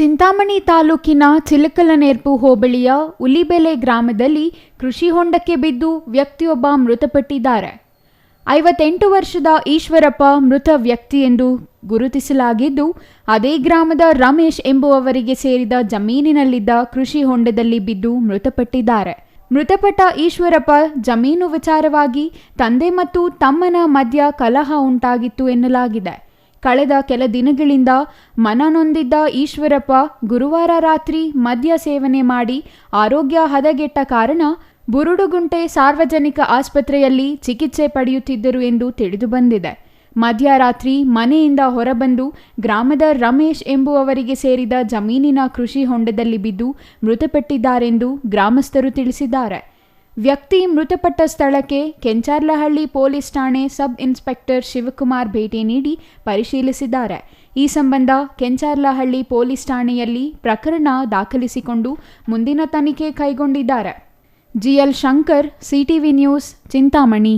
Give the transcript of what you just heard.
ಚಿಂತಾಮಣಿ ತಾಲೂಕಿನ ಚಿಲಕಲನೆರ್ಪು ಹೋಬಳಿಯ ಉಲಿಬೆಲೆ ಗ್ರಾಮದಲ್ಲಿ ಕೃಷಿ ಹೊಂಡಕ್ಕೆ ಬಿದ್ದು ವ್ಯಕ್ತಿಯೊಬ್ಬ ಮೃತಪಟ್ಟಿದ್ದಾರೆ. 58 ವರ್ಷದ ಈಶ್ವರಪ್ಪ ಮೃತ ವ್ಯಕ್ತಿ ಎಂದು ಗುರುತಿಸಲಾಗಿದ್ದು, ಅದೇ ಗ್ರಾಮದ ರಮೇಶ್ ಎಂಬುವವರಿಗೆ ಸೇರಿದ ಜಮೀನಿನಲ್ಲಿದ್ದ ಕೃಷಿ ಹೊಂಡದಲ್ಲಿ ಬಿದ್ದು ಮೃತಪಟ್ಟಿದ್ದಾರೆ. ಮೃತಪಟ್ಟ ಈಶ್ವರಪ್ಪ ಜಮೀನು ವಿಚಾರವಾಗಿ ತಂದೆ ಮತ್ತು ತಮ್ಮನ ಮಧ್ಯ ಕಲಹ ಉಂಟಾಗಿತ್ತು ಎನ್ನಲಾಗಿದೆ. ಕಳೆದ ಕೆಲ ದಿನಗಳಿಂದ ಮನನೊಂದಿದ್ದ ಈಶ್ವರಪ್ಪ ಗುರುವಾರ ರಾತ್ರಿ ಮದ್ಯ ಸೇವನೆ ಮಾಡಿ ಆರೋಗ್ಯ ಹದಗೆಟ್ಟ ಕಾರಣ ಬುರುಡುಗುಂಟೆ ಸಾರ್ವಜನಿಕ ಆಸ್ಪತ್ರೆಯಲ್ಲಿ ಚಿಕಿತ್ಸೆ ಪಡೆಯುತ್ತಿದ್ದರು ಎಂದು ತಿಳಿದುಬಂದಿದೆ. ಮಧ್ಯರಾತ್ರಿ ಮನೆಯಿಂದ ಹೊರಬಂದು ಗ್ರಾಮದ ರಮೇಶ್ ಎಂಬುವವರಿಗೆ ಸೇರಿದ ಜಮೀನಿನ ಕೃಷಿ ಹೊಂಡದಲ್ಲಿ ಬಿದ್ದು ಮೃತಪಟ್ಟಿದ್ದಾರೆಂದು ಗ್ರಾಮಸ್ಥರು ತಿಳಿಸಿದ್ದಾರೆ. ವ್ಯಕ್ತಿ ಮೃತಪಟ್ಟ ಸ್ಥಳಕ್ಕೆ ಕೆಂಚಾರ್ಲಹಳ್ಳಿ ಪೊಲೀಸ್ ಠಾಣೆ ಸಬ್ ಇನ್ಸ್ಪೆಕ್ಟರ್ ಶಿವಕುಮಾರ್ ಭೇಟಿ ನೀಡಿ ಪರಿಶೀಲಿಸಿದ್ದಾರೆ. ಈ ಸಂಬಂಧ ಕೆಂಚಾರ್ಲಹಳ್ಳಿ ಪೊಲೀಸ್ ಠಾಣೆಯಲ್ಲಿ ಪ್ರಕರಣ ದಾಖಲಿಸಿಕೊಂಡು ಮುಂದಿನ ತನಿಖೆ ಕೈಗೊಂಡಿದ್ದಾರೆ. GL Shankar, CTV news, Chintamani.